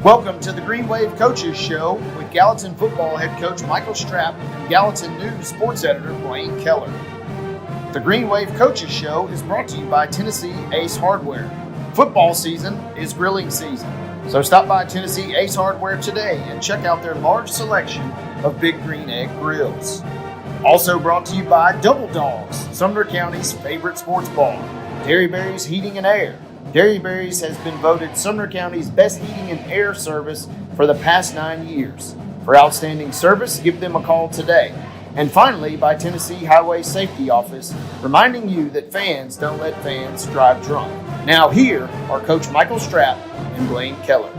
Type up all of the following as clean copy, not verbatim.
Welcome to the Green Wave Coaches Show with Gallatin football head coach Michael Stroup and Gallatin News sports editor Blaine Kellar. The Green Wave Coaches Show is brought to you by Tennessee Ace Hardware. Football season is grilling season, so stop by Tennessee Ace Hardware today and check out their large selection of Big Green Egg grills. Also brought to you by Double Dogs, Sumner County's favorite sports bar. Dairyberry's Heating and Air. Dairyberry's has been voted Sumner County's best heating and air service for the past 9 years. For outstanding service, give them a call today. And finally, by Tennessee Highway Safety Office, reminding you that fans don't let fans drive drunk. Now here are Coach Michael Stroup and Blaine Kellar.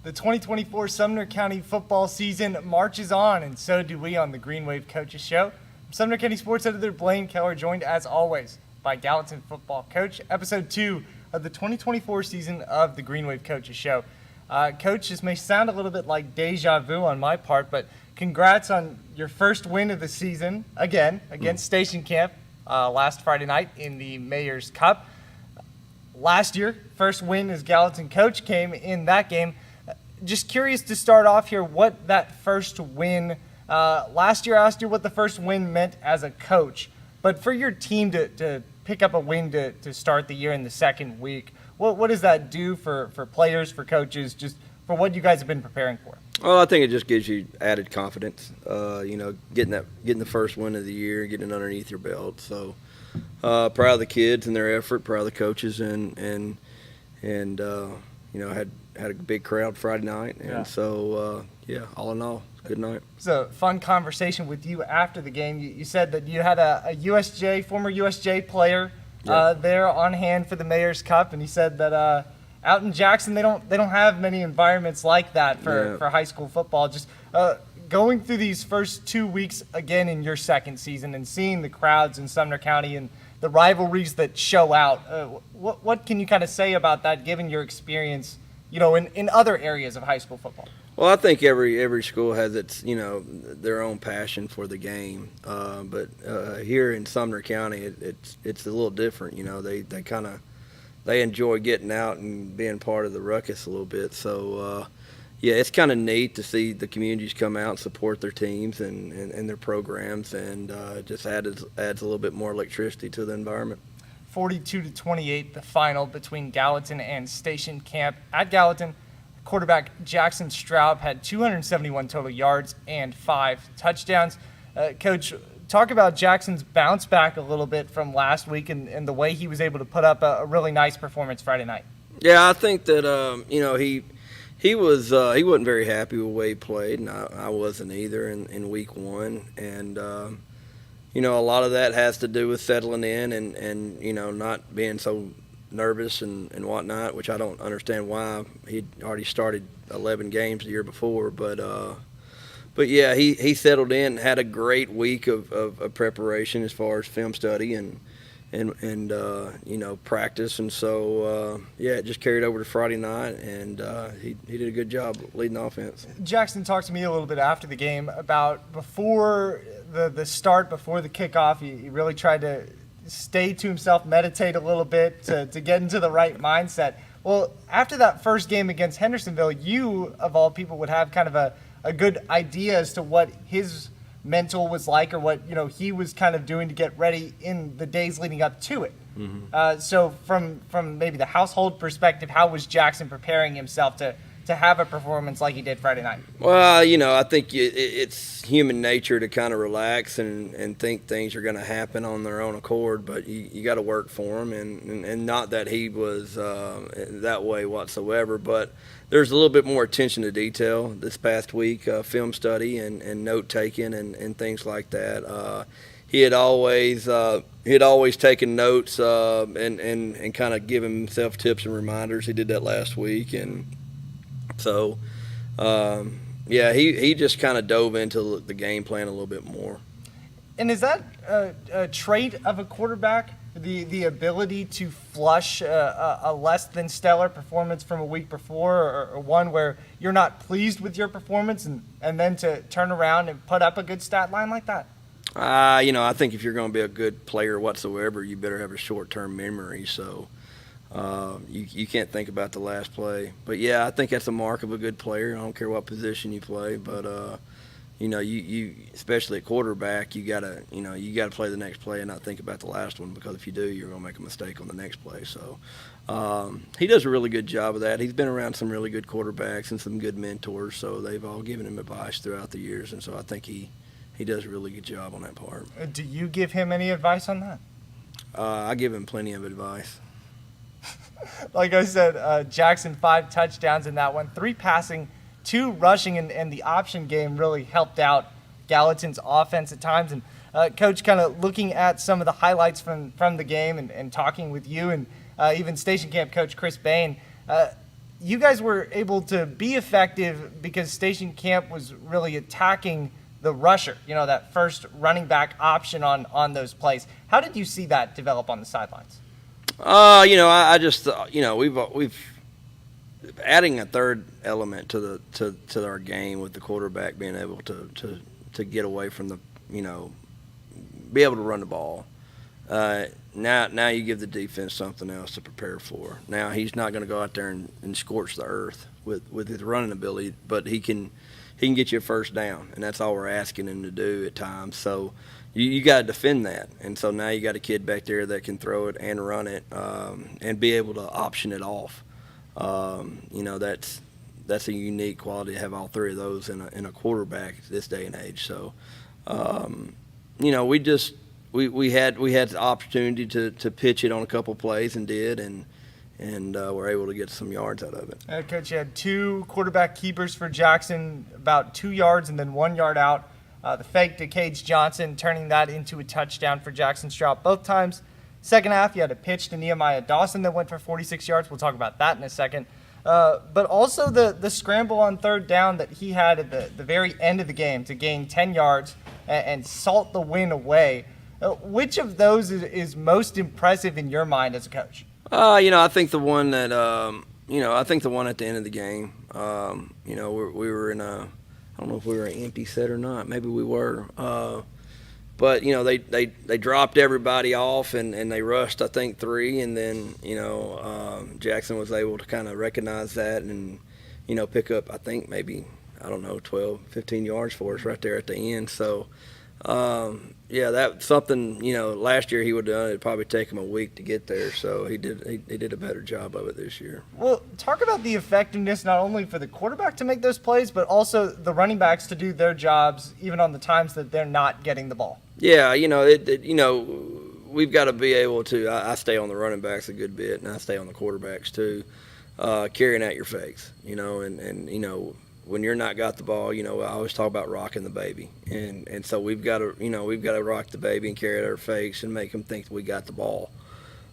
The 2024 Sumner County football season marches on, and so do we on the Green Wave Coaches Show. I'm Sumner County sports editor Blaine Kellar, joined as always by Gallatin football coach. Episode 2 of the 2024 season of the Green Wave Coaches Show. Coach, this may sound a little bit like deja vu on my part, but congrats on your first win of the season, again, against Station Camp last Friday night in the Mayor's Cup. Last year, first win as Gallatin coach came in that game. Just curious to start off here, what that first win, last year I asked you what the first win meant as a coach, but for your team to pick up a win to start the year in the second week, what does that do for players, for coaches, just for what you guys have been preparing for? Well, I think it just gives you added confidence. Getting the first win of the year, getting it underneath your belt. So proud of the kids and their effort, proud of the coaches, and had a big crowd Friday night, and so all in all, good night. It was a fun conversation with you after the game. You said that you had a former USJ player there on hand for the Mayor's Cup, and he said that out in Jackson they don't have many environments like that for high school football. Just going through these first 2 weeks again in your second season and seeing the crowds in Sumner County and the rivalries that show out, what can you kind of say about that, given your experience, in other areas of high school football? Well, I think every school has its, their own passion for the game. But here in Sumner County, it's a little different. They enjoy getting out and being part of the ruckus a little bit. So, it's kind of neat to see the communities come out and support their teams and their programs, and just adds a little bit more electricity to the environment. 42-28, the final between Gallatin and Station Camp. At Gallatin, quarterback Jackson Stroup had 271 total yards and 5 touchdowns. Coach, talk about Jackson's bounce back a little bit from last week and the way he was able to put up a really nice performance Friday night. Yeah, I think that he wasn't very happy with the way he played, and I wasn't either in week 1, and a lot of that has to do with settling in and not being so nervous and whatnot, which I don't understand why. He'd already started 11 games the year before, but he settled in, had a great week of preparation as far as film study and practice, and so it just carried over to Friday night, and he did a good job leading offense. Jackson talked to me a little bit after the game about before the start, before the kickoff, he really tried to stay to himself, meditate a little bit to get into the right mindset. Well, after that first game against Hendersonville, you, of all people, would have kind of a good idea as to what his mental was like, or what he was kind of doing to get ready in the days leading up to it. Mm-hmm. So from maybe the household perspective, how was Jackson preparing himself to have a performance like he did Friday night? Well, I think it's human nature to kind of relax and think things are going to happen on their own accord, but you got to work for them, and not that he was that way whatsoever, but there's a little bit more attention to detail this past week, film study and note taking and things like that. He had always taken notes and kind of given himself tips and reminders. He did that last week, and so he just kind of dove into the game plan a little bit more. And is that a trait of a quarterback, the ability to flush a less than stellar performance from a week before, or one where you're not pleased with your performance and then to turn around and put up a good stat line like that? I think if you're going to be a good player whatsoever, you better have a short-term memory. So You can't think about the last play. But yeah, I think that's a mark of a good player. I don't care what position you play, but you especially at quarterback, you gotta play the next play and not think about the last one, because if you do, you're gonna make a mistake on the next play. So he does a really good job of that. He's been around some really good quarterbacks and some good mentors, so they've all given him advice throughout the years, and so I think he does a really good job on that part. Do you give him any advice on that? I give him plenty of advice. Like I said, Jackson 5 touchdowns in that one, 3 passing, 2 rushing, and the option game really helped out Gallatin's offense at times. And Coach, kind of looking at some of the highlights from the game and talking with you and even Station Camp Coach Chris Bain, you guys were able to be effective because Station Camp was really attacking the rusher, that first running back option on those plays. How did you see that develop on the sidelines? I just we've adding a third element to our game with the quarterback being able to get away from the be able to run the ball. Now you give the defense something else to prepare for. Now he's not going to go out there and scorch the earth with his running ability, but he can get you a first down, and that's all we're asking him to do at times. So you got to defend that, and so now you got a kid back there that can throw it and run it and be able to option it off. That's a unique quality to have all three of those in a quarterback this day and age. So we had the opportunity to pitch it on a couple plays and did, and we're able to get some yards out of it. Coach, you had 2 quarterback keepers for Jackson, about 2 yards and then 1 yard out. The fake to Cage Johnson, turning that into a touchdown for Jackson Stroup both times. Second half, you had a pitch to Nehemiah Dawson that went for 46 yards. We'll talk about that in a second. But also the scramble on third down that he had at the very end of the game to gain 10 yards and salt the win away. Which of those is most impressive in your mind as a coach? I think the one that I think the one at the end of the game. We were in a, I don't know if we were an empty set or not. Maybe we were. But they dropped everybody off and they rushed, I think, 3, and then Jackson was able to kind of recognize that and pick up, I think, maybe 12, 15 yards for us right there at the end. So that's something last year he would have done. It'd probably take him a week to get there. So he did a better job of it this year. Well, talk about the effectiveness not only for the quarterback to make those plays, but also the running backs to do their jobs even on the times that they're not getting the ball. Yeah, we've got to be able to. I stay on the running backs a good bit, and I stay on the quarterbacks too, carrying out your fakes. When you're not got the ball, I always talk about rocking the baby, and so we've got to rock the baby and carry out our fakes and make them think that we got the ball.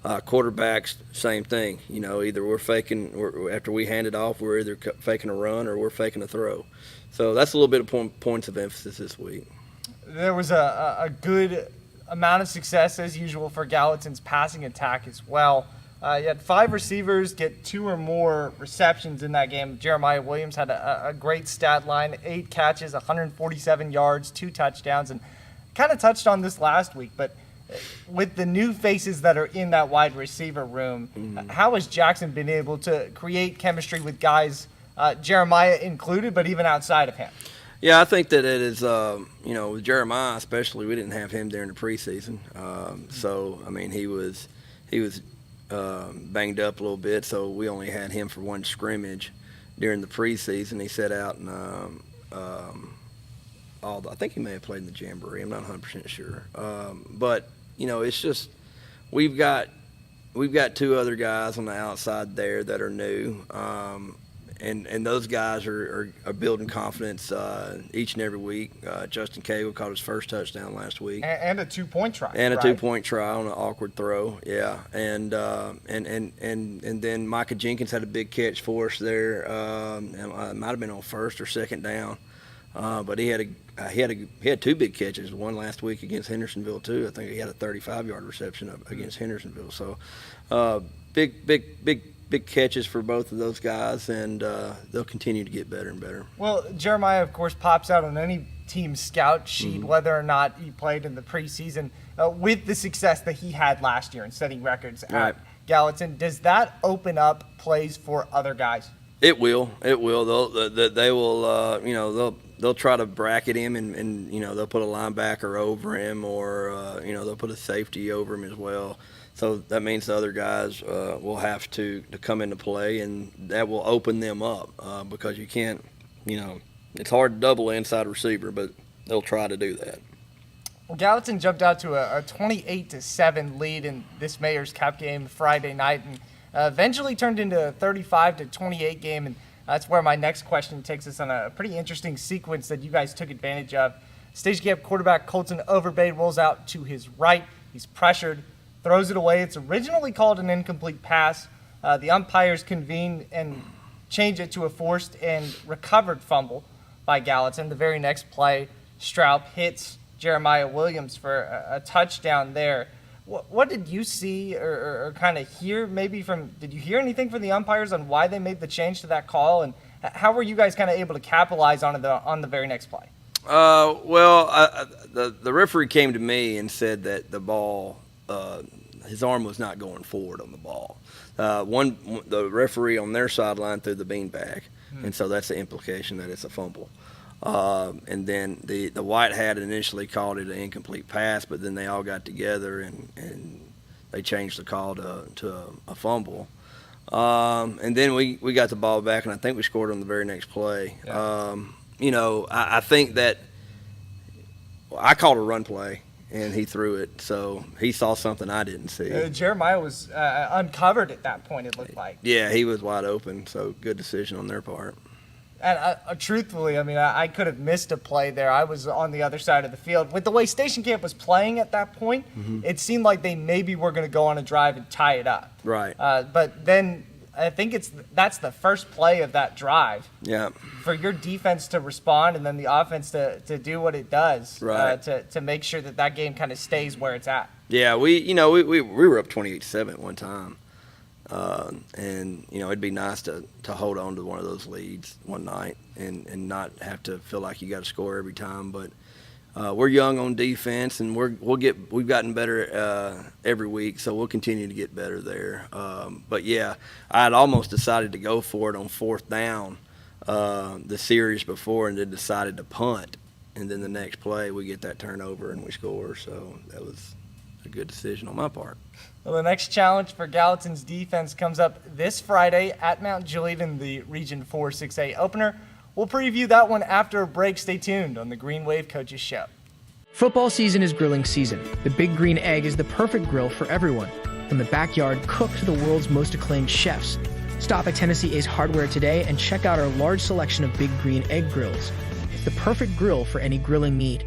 Quarterbacks, same thing. Either we're faking after we hand it off, we're either faking a run or we're faking a throw. So that's a little bit of points of emphasis this week. There was a good amount of success, as usual, for Gallatin's passing attack as well. You had 5 receivers get 2 or more receptions in that game. Jeremiah Williams had a great stat line, 8 catches, 147 yards, 2 touchdowns, and kind of touched on this last week, but with the new faces that are in that wide receiver room, how has Jackson been able to create chemistry with guys, Jeremiah included, but even outside of him? Yeah, I think that it is, with Jeremiah especially, we didn't have him during the preseason. He was banged up a little bit, so we only had him for one scrimmage during the preseason. He sat out and I think he may have played in the Jamboree. I'm not 100% sure. But it's just we've got 2 other guys on the outside there that are new. And those guys are building confidence each and every week. Justin Cagle caught his first touchdown last week, and a 2-point try. And a 2-point try on an awkward throw, yeah. And then Micah Jenkins had a big catch for us there. It might have been on first or second down, but he had 2 big catches. One last week against Hendersonville too. I think he had a 35-yard reception against Hendersonville. So big catches for both of those guys, and they'll continue to get better and better. Well, Jeremiah, of course, pops out on any team scout sheet, whether or not he played in the preseason, with the success that he had last year in setting records at Gallatin. Does that open up plays for other guys? It will. They will. They'll try to bracket him, and they'll put a linebacker over him, or they'll put a safety over him as well. So that means the other guys will have to come into play, and that will open them up because you can't. It's hard to double an inside receiver, but they'll try to do that. Well, Gallatin jumped out to a 28-7 lead in this Mayor's Cup game Friday night, and eventually turned into a 35-28 game. And that's where my next question takes us on a pretty interesting sequence that you guys took advantage of. Stage Gap quarterback Colton Overbay rolls out to his right. He's pressured, throws it away. It's originally called an incomplete pass. The umpires convene and change it to a forced and recovered fumble by Gallatin. The very next play, Stroup hits Jeremiah Williams for a touchdown there. What did you see or kind of hear did you hear anything from the umpires on why they made the change to that call, and how were you guys kind of able to capitalize on it on the very next play? The referee came to me and said that the ball, his arm was not going forward on the ball. The referee on their sideline threw the beanbag, and so that's the implication that it's a fumble. And then the white hat initially called it an incomplete pass, but then they all got together and they changed the call to a fumble. And then we got the ball back, and I think we scored on the very next play. Yeah. I think that I called a run play, and he threw it, so he saw something I didn't see. Jeremiah was uncovered at that point, it looked like. Yeah, he was wide open, so good decision on their part. And truthfully, I could have missed a play there. I was on the other side of the field. With the way Station Camp was playing at that point, it seemed like they maybe were going to go on a drive and tie it up. Right. But then I think that's the first play of that drive. Yeah. For your defense to respond and then the offense to do what it does. Right. To make sure that game kind of stays where it's at. Yeah, we were up 28-7 at one time. And it'd be nice to hold on to one of those leads one night and not have to feel like you got to score every time. But we're young on defense, and we've gotten better every week, so we'll continue to get better there. But yeah, I had almost decided to go for it on fourth down the series before, and then decided to punt. And then the next play, we get that turnover and we score. So that was a good decision on my part. Well, the next challenge for Gallatin's defense comes up this Friday at Mount Juliet in the Region 4 6A opener. We'll preview that one after a break. Stay tuned on the Green Wave Coaches Show. Football season is grilling season. The Big Green Egg is the perfect grill for everyone. From the backyard cook to the world's most acclaimed chefs. Stop at Tennessee Ace Hardware today and check out our large selection of Big Green Egg grills. It's the perfect grill for any grilling need.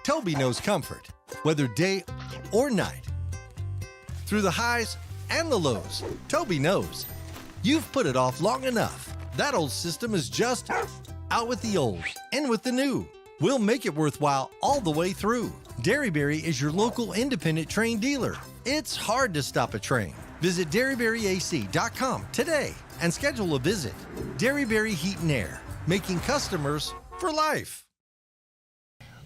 Toby knows comfort, whether day or night. Through the highs and the lows, Toby knows. You've put it off long enough. That old system is just out with the old, in with the new. We'll make it worthwhile all the way through. Derryberry is your local independent train dealer. It's hard to stop a train. Visit DerryberryAC.com today and schedule a visit. Derryberry Heat and Air, making customers for life.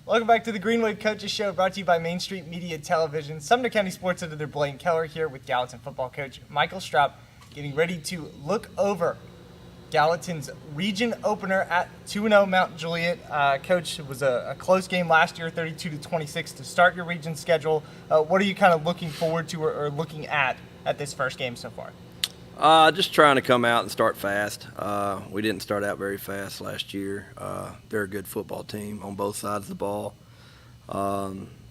Welcome back to the Green Wave Coaches Show, brought to you by Main Street Media Television. Sumner County Sports Editor Blaine Kellar here with Gallatin football coach Michael Stroup, getting ready to look over Gallatin's region opener at 2-0 Mount Juliet. Coach, it was a close game last year, 32-26 to start your region schedule. What are you kind of looking forward to or looking at this first game so far? Just trying to come out and start fast. We didn't start out very fast last year. They're a good football team on both sides of the ball.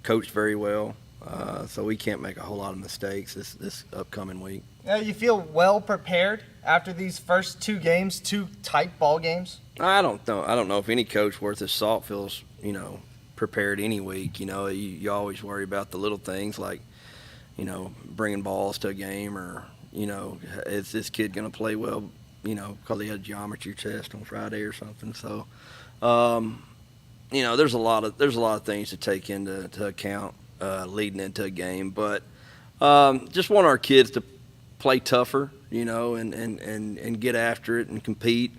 Coached very well, so we can't make a whole lot of mistakes this upcoming week. You feel well prepared after these first two games, two tight ball games? I don't know if any coach worth his salt feels, prepared any week. You always worry about the little things like, bringing balls to a game or, is this kid going to play well, because he had a geometry test on Friday or something. So, there's a lot of things to take into account leading into a game. But just want our kids to play tougher, and get after it and compete.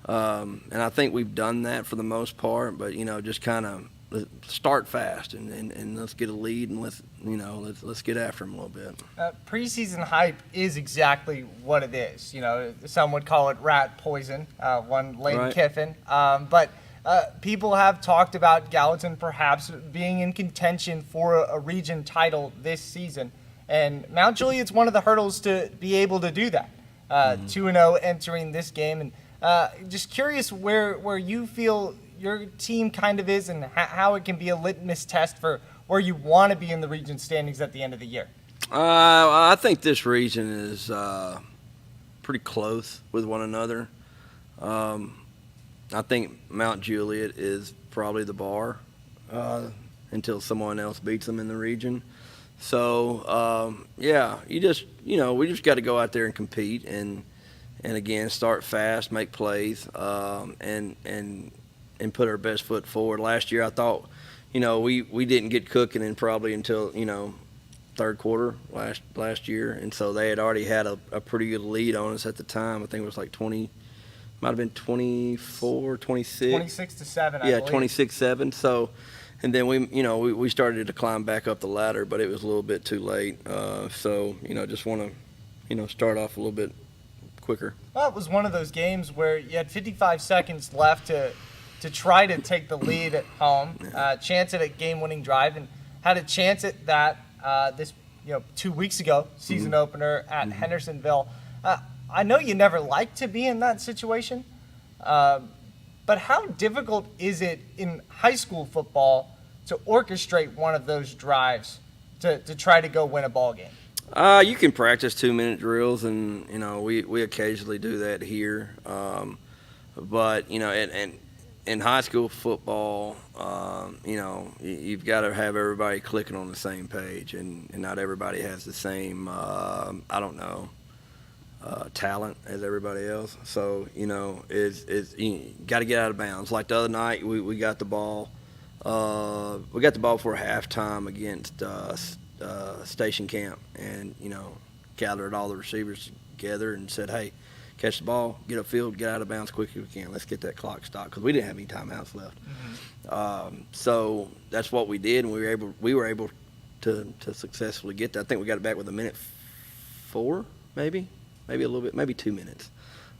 And I think we've done that for the most part. But just kind of start fast and let's get a lead and let's get after them a little bit. Preseason hype is exactly what it is. Some would call it rat poison. One Lane Right. Kiffin, but people have talked about Gallatin perhaps being in contention for a region title this season, and Mount Juliet's one of the hurdles to be able to do that. 2-0 entering this game, and just curious where you feel your team kind of is and how it can be a litmus test for where you want to be in the region standings at the end of the year. I think this region is pretty close with one another. I think Mount Juliet is probably the bar until someone else beats them in the region. So we just got to go out there and compete and again start fast, make plays, and put our best foot forward. Last year I thought, we didn't get cooking in probably until third quarter last year, and so they had already had a pretty good lead on us at the time. I think it was like 20. Might have been 24, 26. 26-7, I yeah, believe. 26-7. So, and then we started to climb back up the ladder, but it was a little bit too late. So, just want to, start off a little bit quicker. Well, it was one of those games where you had 55 seconds left to try to take the lead at home, chance at a game-winning drive, and had a chance at that this 2 weeks ago, season opener at Hendersonville. I know you never like to be in that situation, but how difficult is it in high school football to orchestrate one of those drives to try to go win a ball game? You can practice 2-minute drills, and we occasionally do that here. But and in high school football, you've got to have everybody clicking on the same page, and not everybody has the same talent as everybody else. So is you got to get out of bounds. Like the other night, we got the ball. We got the ball for halftime against Station Camp, and gathered all the receivers together and said, "Hey, catch the ball, get upfield, get out of bounds quick as we can. Let's get that clock stopped," because we didn't have any timeouts left. So that's what we did, and we were able to successfully get that. I think we got it back with a minute 4, maybe a little bit, maybe 2 minutes.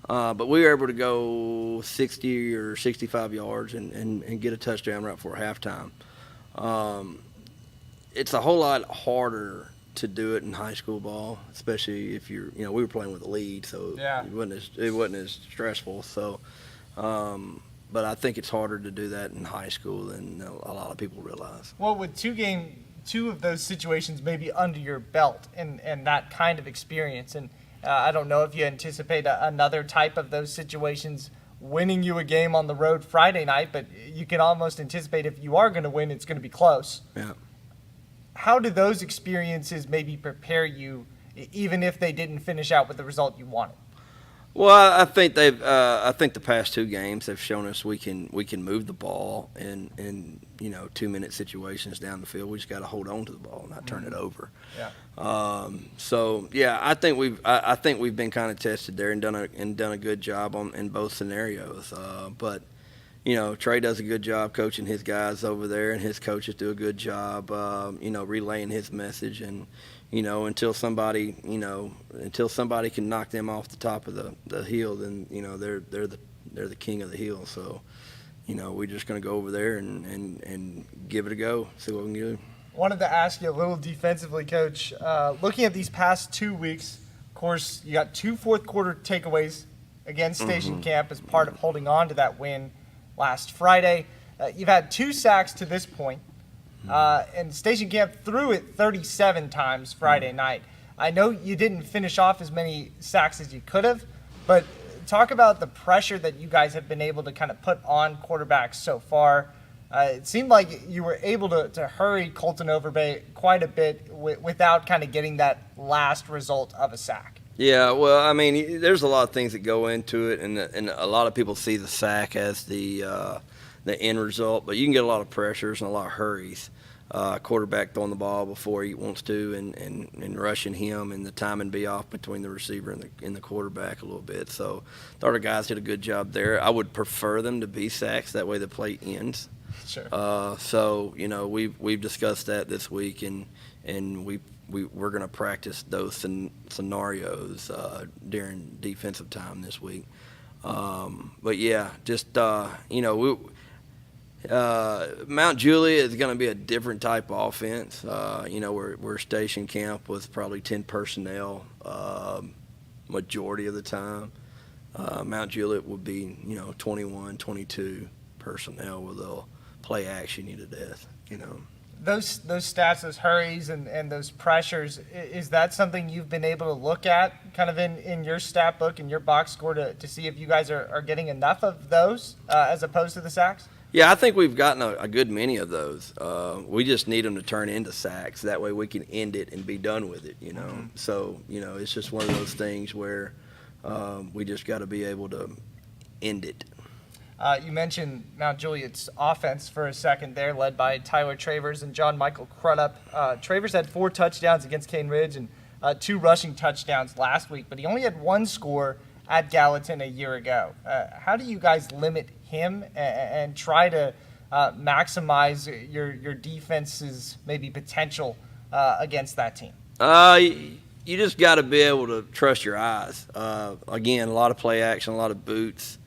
But we were able to go 60 or 65 yards and get a touchdown right before halftime. It's a whole lot harder to do it in high school ball, especially if you're, we were playing with a lead, so Yeah. it wasn't as stressful. So, but I think it's harder to do that in high school than a lot of people realize. Well, with two of those situations maybe under your belt and that kind of experience, and I don't know if you anticipate another type of those situations winning you a game on the road Friday night, but you can almost anticipate if you are going to win, it's going to be close. Yeah. How do those experiences maybe prepare you, even if they didn't finish out with the result you wanted? Well, I think I think the past 2 games have shown us we can move the ball in 2-minute situations down the field. We just got to hold on to the ball and not turn it over. Yeah. So yeah, I think we've been kind of tested there and done a good job in both scenarios. But Trey does a good job coaching his guys over there, and his coaches do a good job, relaying his message. And, until somebody can knock them off the top of the hill, then, they're the king of the hill. So, we're just going to go over there and give it a go, see what we can do. Wanted to ask you a little defensively, Coach. Looking at these past 2 weeks, of course, you got 2 fourth-quarter takeaways against Station Camp as part of holding on to that win last Friday. You've had 2 sacks to this point, and Station Camp threw it 37 times Friday night. I know you didn't finish off as many sacks as you could have, but talk about the pressure that you guys have been able to kind of put on quarterbacks so far. It seemed like you were able to hurry Colton Overbay quite a bit without kind of getting that last result of a sack. Yeah, well, I mean, there's a lot of things that go into it, and a lot of people see the sack as the end result, but you can get a lot of pressures and a lot of hurries. Quarterback throwing the ball before he wants to, and rushing him, and the timing be off between the receiver and the quarterback a little bit. So, thought our guys did a good job there. I would prefer them to be sacks, that way the play ends. Sure. So we've discussed that this week, and we're going to practice those scenarios during defensive time this week. But yeah, just Mount Juliet is going to be a different type of offense. Where Station Camp was probably 10 personnel majority of the time. Mount Juliet would be 21, 22 personnel where they'll play action you to death. Those stats, those hurries, and those pressures, is that something you've been able to look at kind of in your stat book, in your box score, to see if you guys are getting enough of those as opposed to the sacks? Yeah, I think we've gotten a good many of those. We just need them to turn into sacks. That way we can end it and be done with it, So, it's just one of those things where we just got to be able to end it. You mentioned Mount Juliet's offense for a second there, led by Tyler Travers and John Michael Crudup. Travers had 4 touchdowns against Cane Ridge and 2 rushing touchdowns last week, but he only had 1 score at Gallatin a year ago. How do you guys limit him and try to maximize your defense's maybe potential against that team? You just got to be able to trust your eyes. Again, a lot of play action, a lot of boots.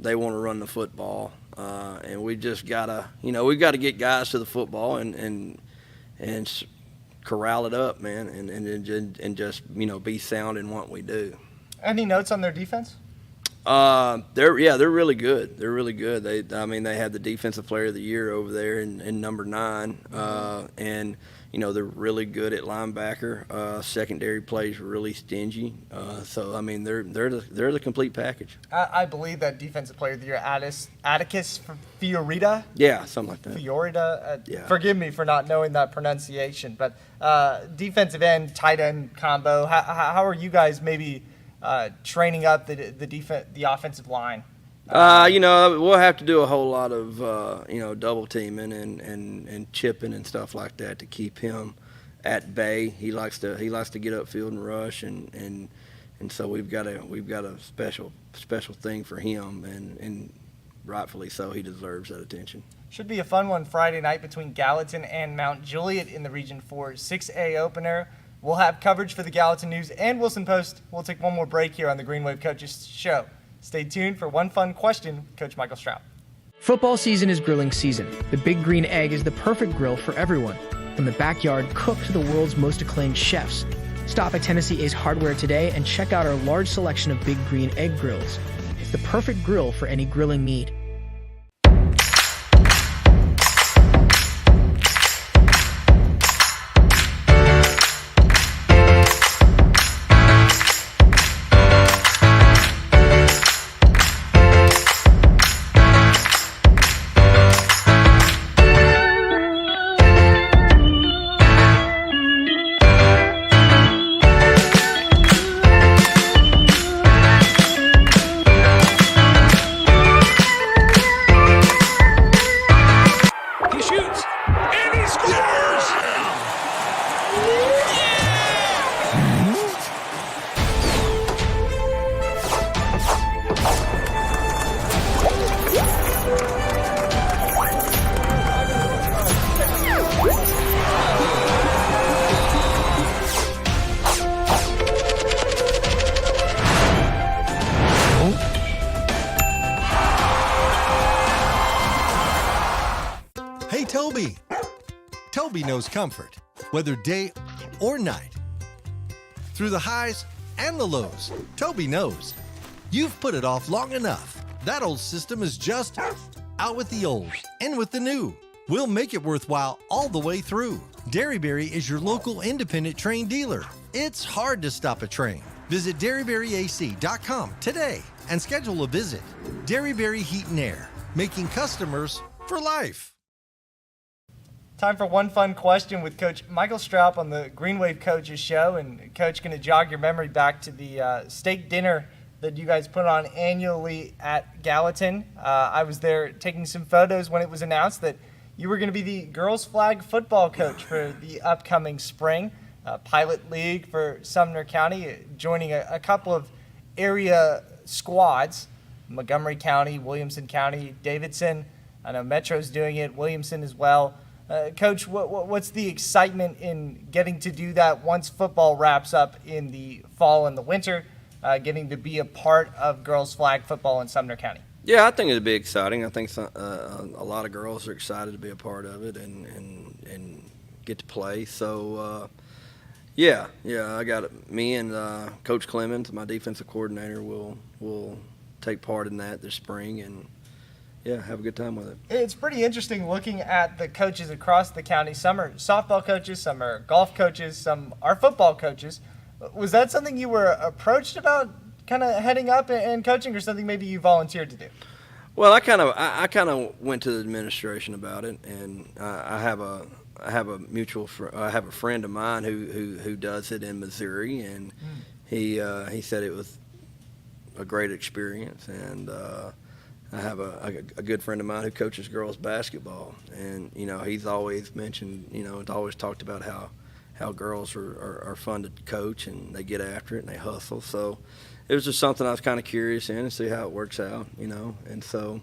They want to run the football, and we just gotta, we've got to get guys to the football and corral it up, man, and just be sound in what we do. Any notes on their defense? They're really good. They're really good. They had the defensive player of the year over there in number 9, and they're really good at linebacker. Secondary plays really stingy. So they're the complete package. I believe that defensive player of the year, Atticus Fiorita. Yeah, something like that. Fiorita. Yeah. Forgive me for not knowing that pronunciation, but defensive end, tight end combo. How are you guys maybe training up the offensive line? We'll have to do a whole lot of double teaming and chipping and stuff like that to keep him at bay. He likes to get upfield and rush, and so we've got a special thing for him, and rightfully so. He deserves that attention. Should be a fun one Friday night between Gallatin and Mount Juliet in the Region 4 6A opener. We'll have coverage for the Gallatin News and Wilson Post. We'll take one more break here on the Green Wave Coaches Show. Stay tuned for one fun question with Coach Michael Stroup. Football season is grilling season. The Big Green Egg is the perfect grill for everyone. From the backyard cook to the world's most acclaimed chefs. Stop at Tennessee Ace Hardware today and check out our large selection of Big Green Egg grills. It's the perfect grill for any grilling need. Hey, Toby. Toby knows comfort, whether day or night. Through the highs and the lows, Toby knows. You've put it off long enough. That old system is just out with the old, in with the new. We'll make it worthwhile all the way through. Derryberry is your local independent train dealer. It's hard to stop a train. Visit DerryberryAC.com today and schedule a visit. Derryberry Heat and Air, making customers for life. Time for one fun question with Coach Michael Stroup on the Green Wave Coaches Show. And Coach, going to jog your memory back to the steak dinner that you guys put on annually at Gallatin. I was there taking some photos when it was announced that you were going to be the girls flag football coach for the upcoming spring. Pilot League for Sumner County, joining a couple of area squads, Montgomery County, Williamson County, Davidson. I know Metro's doing it, Williamson as well. Coach, what's the excitement in getting to do that once football wraps up in the fall and the winter, getting to be a part of girls flag football in Sumner County? Yeah, I think it'd be exciting. I think a lot of girls are excited to be a part of it and get to play. So, yeah, I got it. Me and Coach Clemens, my defensive coordinator, will take part in that this spring and, yeah, have a good time with it. It's pretty interesting looking at the coaches across the county. Some are softball coaches, some are golf coaches, some are football coaches. Was that something you were approached about, kind of heading up and coaching, or something maybe you volunteered to do? Well, I kind of went to the administration about it, and I have a friend of mine who does it in Missouri, and he said it was a great experience, and I have a good friend of mine who coaches girls basketball, and he's always mentioned, it's always talked about how girls are fun to coach and they get after it and they hustle. So it was just something I was kind of curious in and see how it works out, and so.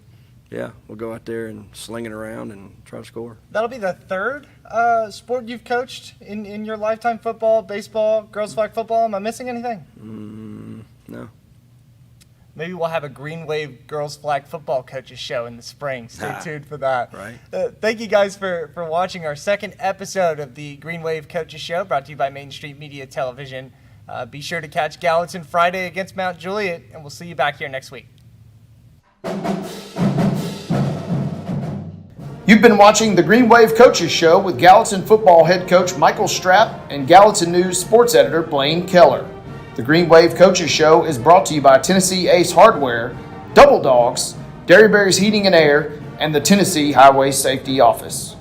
Yeah, we'll go out there and sling it around and try to score. That'll be the third sport you've coached in your lifetime: football, baseball, girls flag football. Am I missing anything? No. Maybe we'll have a Green Wave girls flag football coaches show in the spring. Stay tuned for that. Right. Thank you guys for watching our second episode of the Green Wave Coaches Show, brought to you by Main Street Media Television. Be sure to catch Gallatin Friday against Mount Juliet, and we'll see you back here next week. You've been watching the Green Wave Coaches Show with Gallatin football head coach Michael Stroup and Gallatin News sports editor Blaine Kellar. The Green Wave Coaches Show is brought to you by Tennessee Ace Hardware, Double Dogs, Derryberry's Heating and Air, and the Tennessee Highway Safety Office.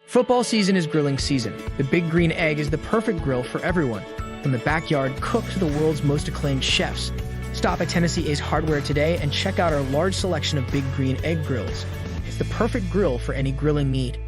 Football season is grilling season. The Big Green Egg is the perfect grill for everyone. From the backyard cook to the world's most acclaimed chefs. Stop at Tennessee Ace Hardware today and check out our large selection of Big Green Egg grills. It's the perfect grill for any grilling need.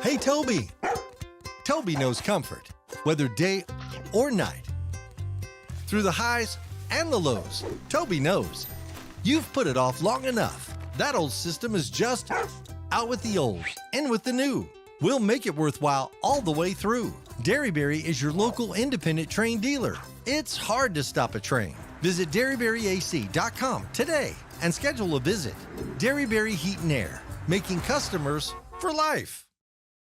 Hey, Toby. Toby knows comfort, whether day or night. Through the highs and the lows, Toby knows. You've put it off long enough. That old system is just out with the old, in with the new. We'll make it worthwhile all the way through. Derryberry is your local independent train dealer. It's hard to stop a train. Visit DerryberryAC.com today and schedule a visit. Derryberry Heat and Air, making customers for life.